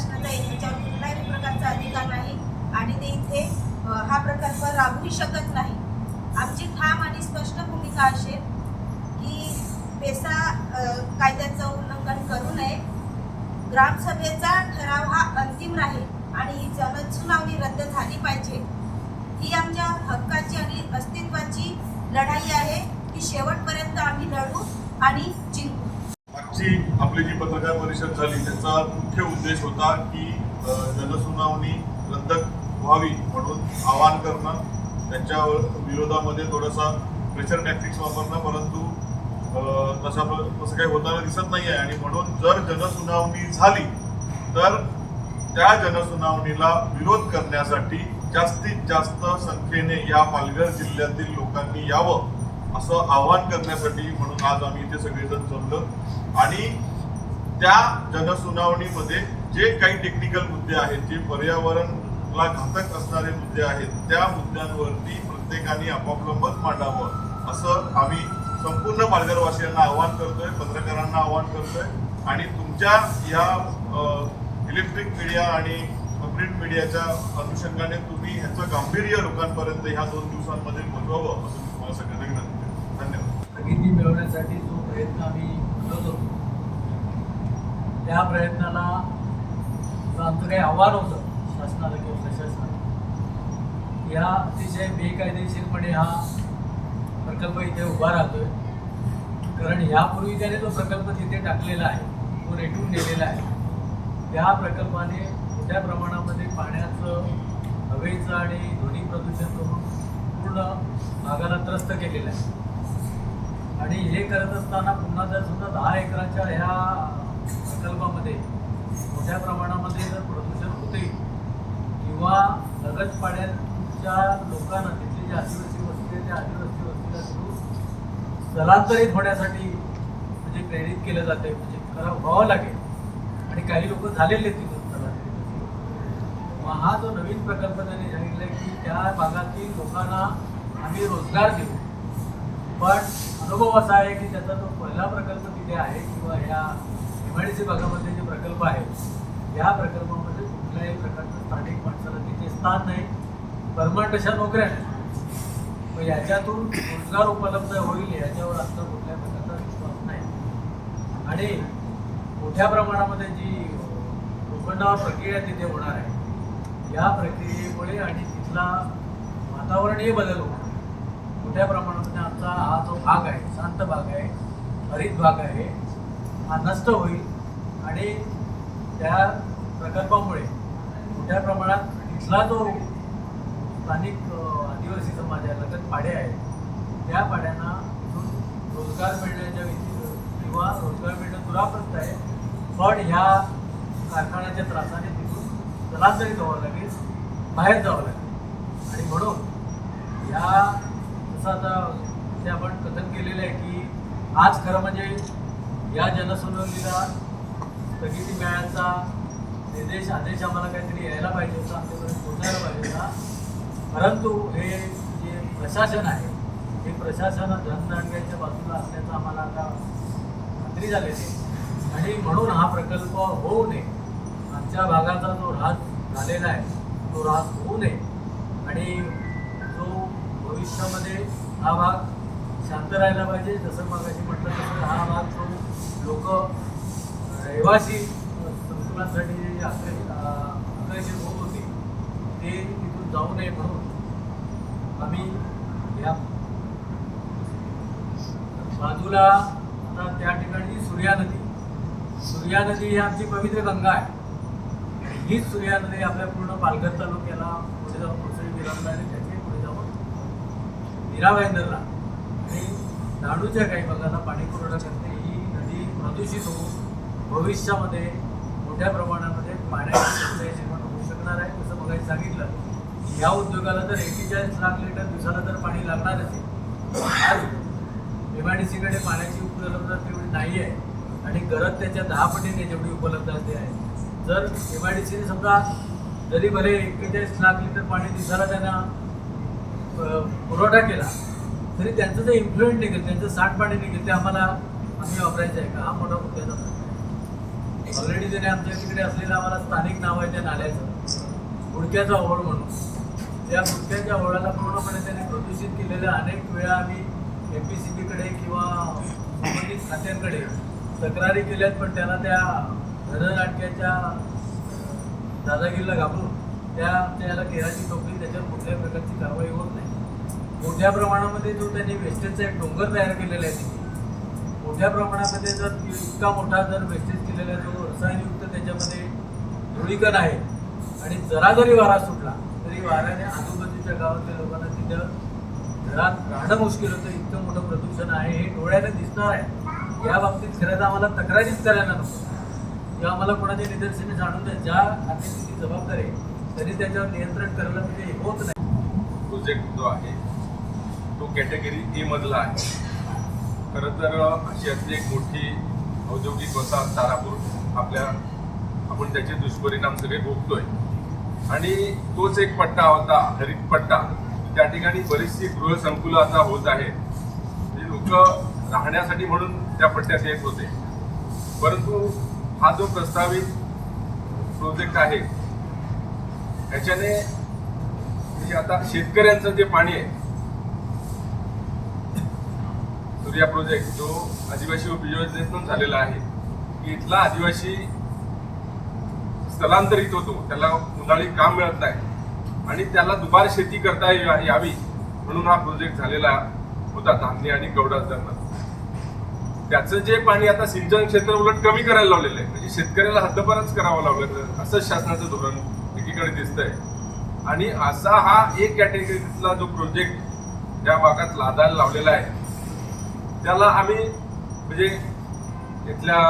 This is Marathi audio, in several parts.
शासनाचा याच्यावर कुठल्याही प्रकारचा अधिकार नाही आणि ते इथे हा प्रकल्प राबवू शकत नाही. आमची ठाम आणि स्पष्ट भूमिका असेल की पेसा कायद्याचं उल्लंघन करू नये. ग्रामसभेचा ठराव हा अंतिम राहील आणि ही जनसुनावणी रद्द झाली पाहिजे. ही आमच्या हक्काची आणि अस्तित्वाची लढाई आहे. ही शेवटपर्यंत आम्ही लढू आणि जिंकू. आजची आपली जी पत्रकार परिषद झाली त्याचा मुख्य उद्देश होता की जनसुनावणी रद्द व्हावी म्हणून आवाहन करणं, त्याच्या विरोधामध्ये थोडासा प्रेशर टॅक्टिक्स वापरणं, परंतु तसं काही होताना दिसत नाही आहे. आणि म्हणून जर जनसुनावणी झाली तर त्या जनसुनावणीला विरोध करण्यासाठी जास्तीत जास्त संख्येने या पालघर जिल्ह्यातील लोकांनी यावं असं आवाहन करण्यासाठी म्हणून आज आम्ही इथे सगळेजण जमलो. आणि त्या जनसुनावणीमध्ये जे काही टेक्निकल मुद्दे आहेत, जे पर्यावरणाला घातक असणारे मुद्दे आहेत, त्या मुद्द्यांवरती प्रत्येकाने आपापलं मत मांडावं असं आम्ही संपूर्ण पालघरवासियांना आवाहन करतोय, पत्रकारांना आवाहन करतोय. आणि तुमच्या या इलेक्ट्रिक मीडिया आणि प्रिंट मीडियाच्या अनुषंगाने तुम्ही ह्याचं गांभीर्य लोकांपर्यंत ह्या 2 दिवसांमध्ये पोहोचवावं असं मी तुम्हाला सगळ्यांना विनंती करतो. धन्यवाद. स्थगिती मिळवण्यासाठी जो प्रयत्न आम्ही करत होतो त्या प्रयत्नाला आमचं काही आव्हान होतं शासनाला किंवा प्रशासनाला, या अतिशय बेकायदेशीरपणे हा प्रकल्प इथे उभा राहतोय. कारण यापूर्वी त्याने जो प्रकल्प तिथे टाकलेला आहे, तो रेटून नेलेला आहे, त्या प्रकल्पाने मोठ्या प्रमाणामध्ये पाण्याचं, हवेचं आणि ध्वनी प्रदूषण करून पूर्ण भागाला त्रस्त केलेलं आहे. आणि हे करत असताना पुन्हा जर सुद्धा 10 एकराच्या ह्या प्रकल्पामध्ये मोठ्या प्रमाणामध्ये जर प्रदूषण होते किंवा लगत पाड्यांच्या लोकांना, तिथली जी आदिवासी वस्ती आहे त्या आदिवासी वस्तीला तिथून स्थलांतरित होण्यासाठी म्हणजे प्रेरित केलं जाते, म्हणजे व्हावं लागेल. आणि काही लोक झालेले तिथून स्थलांतरित. मग हा जो नवीन प्रकल्प त्यांनी सांगितला की त्या भागातील लोकांना आम्ही रोजगार देऊ, पण अनुभव असा आहे की त्याचा जो पहिला प्रकल्प तिथे आहे किंवा ह्या MIDC भागामध्ये जे प्रकल्प आहेत या प्रकल्पामध्ये कुठल्याही प्रकारचं स्थानिक माणसाला तिथे स्थान नाही, परमनंट अशा नोकऱ्या नाही. मग याच्यातून रोजगार उपलब्ध होईल याच्यावर आता कुठल्या प्रकारचा विश्वास नाही. आणि मोठ्या प्रमाणामध्ये जी लोखंडावर प्रक्रिया तिथे होणार आहे, या प्रक्रियेमुळे आणि तिथला वातावरणीय बदल होणार मोठ्या प्रमाणामध्ये आमचा हा जो भाग आहे, शांत भाग आहे, हरित भाग आहे, हा नष्ट होईल. आणि त्या प्रकल्पामुळे मोठ्या प्रमाणात तिथला जो स्थानिक आदिवासी समाज आहे, लगत पाडे आहेत, त्या पाड्यांना इथून रोजगार मिळण्याच्या किंवा रोजगार मिळणं दुराप्रत आहे. पण ह्या कारखान्याच्या त्रासाने तिथून स्थलांतरित व्हावं लागेल, बाहेर जावं लागेल. आणि म्हणून या जसं आता ते आपण कथन केलेलं आहे की आज खरं म्हणजे या जनसुनावणीला स्थगिती मिळायचा आदेश आम्हाला काहीतरी यायला पाहिजे होता, आमच्यापर्यंत पोहोचायला पाहिजे होता. परंतु हे जे प्रशासन आहे, हे प्रशासन जनजागृतीच्या बाजूला असल्याचं आम्हाला आता खात्री झालेली आहे. आणि म्हणून हा प्रकल्प होऊ नये, आमच्या भागाचा जो ऱ्हास झालेला आहे तो ऱ्हास होऊ नये. आणि जो भविष्यामध्ये हा भाग शांत राहायला पाहिजे. जसं मगाशी म्हटलं तसं हा भाग जो लोक रहिवासी संकुलांसाठी जे आकर्षित होत होते ते तिथून जाऊ नये म्हणून आम्ही या बाजूला आता त्या ठिकाणी सूर्या नदी ही आमची पवित्र गंगा आहे. हीच सूर्या नदी आपल्या पूर्ण पालघर तालुक्याला पुढे जाऊन कोसळी विरामला आणि त्याचे पुढे जाऊन मीराभाईंदरला आणि नाडूच्या काही भागाला पाणी पुरवठा करते. ही नदी प्रदूषित होऊन भविष्यामध्ये मोठ्या प्रमाणामध्ये पाण्याची निर्माण होऊ शकणार आहे. जसं मगाशी सांगितलं की या उद्योगाला जर 41 लाख लिटर दिवसाला जर पाणी लागणार असेल, आज MIDCकडे पाण्याची उपलब्धता तेवढी नाही आहे आणि गरज त्याच्या 10 पटीने जेवढी उपलब्धता आहे. जर MIDCने समजा जरी भले 41 लाख लिटर पाणी दिवसाला त्यांना पुरवठा केला तरी त्यांचं जे इन्फ्लुएंट निघेल, त्यांचं सांडपाणी निघेल, ते आम्ही वापरायचं आहे का? हा मोठा मुद्द्याचा प्रश्न आहे. ऑलरेडी त्याने आमच्या तिकडे असलेलं आम्हाला स्थानिक नाव आहे त्या नाल्याचं, गुडक्याचा ओढ म्हणून. त्या गुडक्याच्या ओढाला पूर्णपणे त्याने प्रदूषित केलेलं. अनेक वेळा आम्ही MPCBकडे किंवा संबंधित खात्यांकडे तक्रारी केल्यात, पण त्याला त्या धननाटक्याच्या दादागिरीला घाबरून त्याला केराची टोपली, त्याच्यावर कुठल्याही प्रकारची कारवाई होत नाही. मोठ्या प्रमाणामध्ये जो त्यांनी वेस्टेजचा एक डोंगर तयार केलेला आहे तिथे, मोठ्या प्रमाणामध्ये जर इतका मोठा जर वेस्टेज केलेला जो रसायनयुक्त त्याच्यामध्ये धुळीकण आहे आणि जरा जरी वारा सुटला तरी वाऱ्याने आजूबाजूच्या गावातल्या लोकांना तिथं घरात राहणं मुश्किल होतं. इतकं मोठं प्रदूषण आहे, हे डोळ्याने दिसणार आहे. या बाबतीत खरं तर आम्हाला तक्रारीच करायला नको किंवा आम्हाला कोणाच्या निदर्शने जाणून द्या. ज्या हाती ती जबाबदारी आहे तरी त्याच्यावर नियंत्रण करायला म्हणजे होत नाही. प्रोजेक्ट जो आहे तो कॅटेगरी ए मधला आहे. खरं तर आशियातली एक मोठी औद्योगिक वसाहत तारापूर आपण त्याचे दुष्परिणाम सगळे भोगतोय. आणि तोच एक पट्टा होता, हरित पट्टा. त्या ठिकाणी बरीचशी गृहसंकुलं आता होत आहेत. म्हणजे लोक राहण्यासाठी म्हणून त्या पट्ट्यात येत होते. परंतु हा जो प्रस्तावित प्रोजेक्ट आहे याच्याने म्हणजे आता शेतकऱ्यांचं जे पाणी आहे, सूर्या प्रोजेक्ट जो आदिवासी उपयोजनेतून झालेला आहे, की इथला आदिवासी स्थलांतरित होतो, त्याला उन्हाळी काम मिळत नाही आणि त्याला दुबार शेती करता यावी म्हणून हा प्रोजेक्ट झालेला होता, धान्य आणि गौडाच धरण. त्याचं जे पाणी आता सिंचन क्षेत्र उलट कमी करायला लावलेलं आहे. म्हणजे शेतकऱ्याला हद्दपारच करावं लागलं, असंच शासनाचं धोरण एकीकडे दिसतंय. आणि असा हा एक कॅटेगरीतला जो प्रोजेक्ट या भागात लादायला लावलेला आहे, त्याला आम्ही म्हणजे इथल्या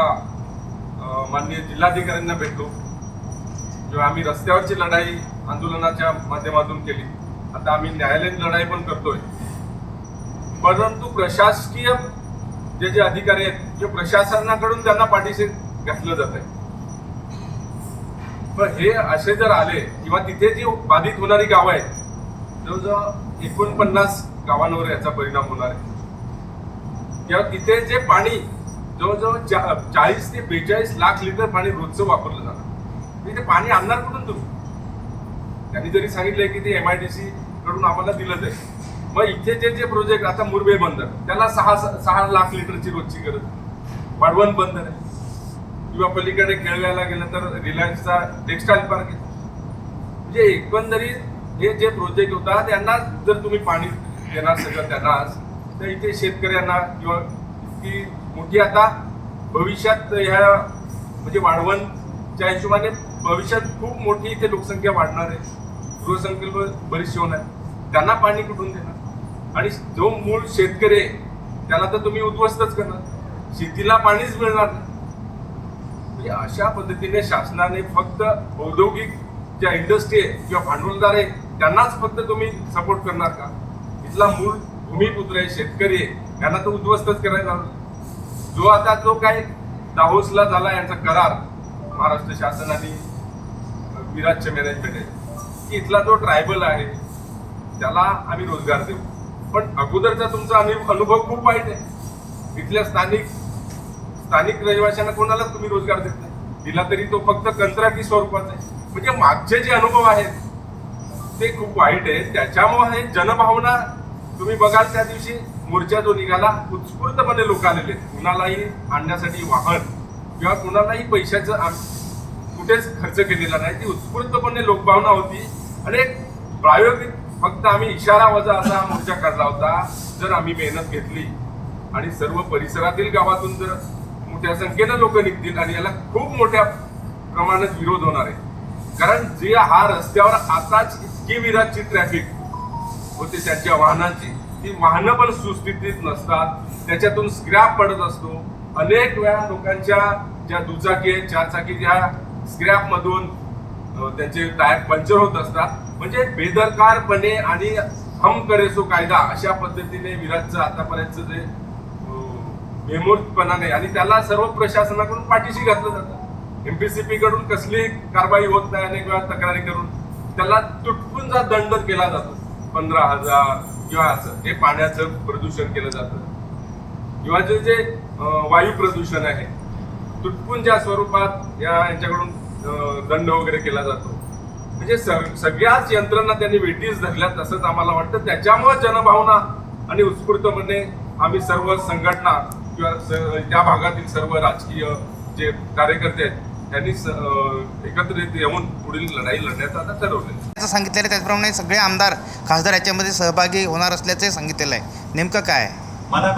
माननीय जिल्हाधिकाऱ्यांना भेटलो, जेव्हा आम्ही रस्त्यावरची लढाई आंदोलनाच्या माध्यमातून केली, आता आम्ही न्यायालयीन लढाई पण करतोय. परंतु प्रशासकीय जे अधिकारी आहेत, जे प्रशासनाकडून त्यांना पाठीशी घातलं जात आहे. पण हे असे जर आले किंवा तिथे जी बाधित होणारी गावं आहेत, जवळजवळ 49 गावांवर याचा परिणाम होणार आहे. किंवा तिथे जे पाणी जवळजवळ 40 ते 42 लाख लिटर पाणी रोजचं वापरलं जाणार. ते पाणी आणणार कुठून तुम्ही? त्यांनी जरी सांगितलंय की ते MIDC कडून आम्हाला दिलं जाईल, मग इथे जे प्रोजेक्ट आता मुरबे बंदर, त्याला 6 लाख लिटरची रोजची गरज. वाढवण बंदर आहे किंवा पलीकडे केळव्याला गेलं तर रिलायन्सचा टेक्सटाईल पार्क आहे. म्हणजे एकंदरीत हे जे प्रोजेक्ट होता त्यांना जर तुम्ही पाणी देणार सगळं त्यांनाच, तर इथे शेतकऱ्यांना किंवा इतकी मोठी आता भविष्यात ह्या म्हणजे वाढवणच्या हिशोबाने भविष्यात खूप मोठी इथे लोकसंख्या वाढणार आहे, गृहसंख्या बरीचशी होणार, त्यांना पाणी कुठून देणार? आणि जो मूळ शेतकरी आहे त्याला तर तुम्ही उद्ध्वस्तच करणार, शेतीला पाणीच मिळणार नाही. म्हणजे अशा पद्धतीने शासनाने फक्त औद्योगिक ज्या इंडस्ट्री आहे किंवा भांडवलदार आहे त्यांनाच फक्त तुम्ही सपोर्ट करणार का? इथला मूळ भूमिपुत्र आहे, शेतकरी आहे, यांना तर उद्ध्वस्तच करायला. जो आता जो काही दाहोसला झाला यांचा करार महाराष्ट्र शासन आणि विराटचे मॅनेजमेंट आहे की इथला जो ट्रायबल आहे त्याला आम्ही रोजगार देऊ. पण अगोदरचा तुमचा अनुभव खूप वाईट आहे. इथल्या स्थानिक रहिवाशांना कोणालाच तुम्ही रोजगार देत नाही, दिला तरी तो फक्त कंत्राटी स्वरूपाचा आहे. म्हणजे मागचे जे अनुभव आहेत ते खूप वाईट आहे. त्याच्यामुळे जनभावना तुम्ही बघाल त्या दिवशी मोर्चा जो निघाला, उत्स्फूर्तपणे लोक आलेले, कुणालाही आणण्यासाठी वाहन किंवा कुणालाही पैशाचं कुठेच खर्च केलेला नाही. ती उत्स्फूर्तपणे लोकभावना होती आणि एक प्रायोगिक फक्त आम्ही इशारा वजा असा मोर्चा काढला होता. जर आम्ही मेहनत घेतली आणि सर्व परिसरातील गावातून जर मोठ्या संख्येनं लोक निघतील आणि याला खूप मोठ्या प्रमाणात विरोध होणार आहे. कारण जे हा रस्त्यावर आताच इतकी विराटची ट्रॅफिक होते त्यांच्या वाहनांची, ती वाहनं पण सुस्थितीत नसतात, त्याच्यातून स्क्रॅप पडत असतो. अनेक वेळा लोकांच्या ज्या दुचाकी आहेत, चारचाकीच्या स्क्रॅप मधून त्यांचे टायर पंक्चर होत असतात. म्हणजे बेदरकारपणे आणि हम करे सो कायदा अशा पद्धतीने विराटचं आतापर्यंत जे बेमूर्तपणाने आणि त्याला सर्व प्रशासनाकडून पाठीशी घातलं जातं. MPCB कडून कसलीही कारवाई होत नाही. अनेक वेळा तक्रारी करून त्याला तुटपुंजा दंड केला जातो, 15,000 किंवा असं. हे पाण्याचं प्रदूषण केलं जातं किंवा जे वायू प्रदूषण आहे तुटपुंज्या स्वरूपात यांच्याकडून दंड वगैरे केला जातो. म्हणजे सगळ्याच यंत्रणा त्यांनी वेठीस धरल्यात असंच आम्हाला वाटतं. त्याच्यामुळे जनभावना आणि उत्स्फूर्तपणे आम्ही सर्व संघटना किंवा त्या भागातील सर्व राजकीय जे कार्यकर्ते आहेत त्यांनी एकत्रित येऊन पुढील लढाई लढण्याचं आता ठरवलं. सांगितलेलं त्याचप्रमाणे सगळे आमदार खासदार याच्यामध्ये सहभागी होणार असल्याचे सांगितलेलं आहे. नेमकं काय? मला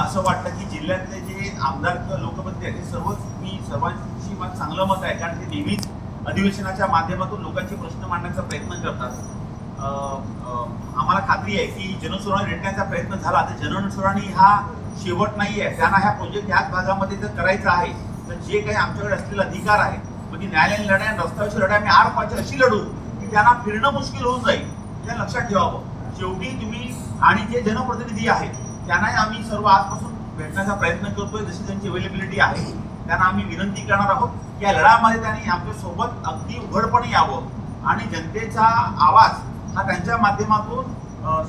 असं वाटतं की जिल्ह्यातले जे आमदार किंवा लोकप्रतिनिधी आहेत ते सर्वांची चांगलं मत आहे, कारण ते नेहमीच अधिवेशनाच्या माध्यमातून लोकांचे प्रश्न मांडण्याचा प्रयत्न करतात. आम्हाला खात्री आहे की जनसुनावणी रेटण्याचा प्रयत्न झाला तर जनसुनावणी हा शेवट नाही आहे. त्यांना ह्या प्रोजेक्ट ह्याच भागामध्ये जर करायचा आहे तर जे काही आमच्याकडे असलेला अधिकार आहे म्हणजे न्यायालयीन लढाई आणि रस्त्यावरची लढाई आम्ही आरपारची अशी लढू की त्यांना फिरणं मुश्किल होऊन जाईल. हे लक्षात ठेवावं. शेवटी तुम्ही आणि जे जनप्रतिनिधी आहेत त्यांनाही आम्ही सर्व आजपासून भेटण्याचा प्रयत्न करतोय. जशी त्यांची अवेलेबिलिटी आहे त्यांना आम्ही विनंती करणार आहोत की या लढ्यामध्ये त्यांनी आमच्यासोबत अगदी उघडपणे यावं आणि जनतेचा आवाज हा त्यांच्या माध्यमातून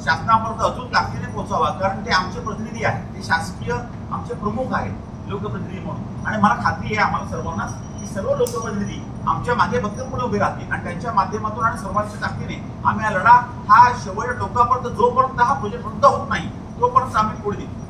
शासनापर्यंत अचूक ताकदीने पोहोचावा, कारण ते आमचे प्रतिनिधी आहेत, ते शासकीय आमचे प्रमुख आहेत लोकप्रतिनिधी म्हणून. आणि मला खात्री आहे आम्हाला सर्वांनाच की सर्व लोकप्रतिनिधी आमच्या मागे भक्कमपणे उभे राहतील आणि त्यांच्या माध्यमातून आणि सर्वांच्या ताकदीने आम्ही हा लढा हा शेवटच्या टोकापर्यंत जोपर्यंत हा प्रोजेक्ट बंद होत नाही तोपर्यंत आम्ही पुढे देऊ.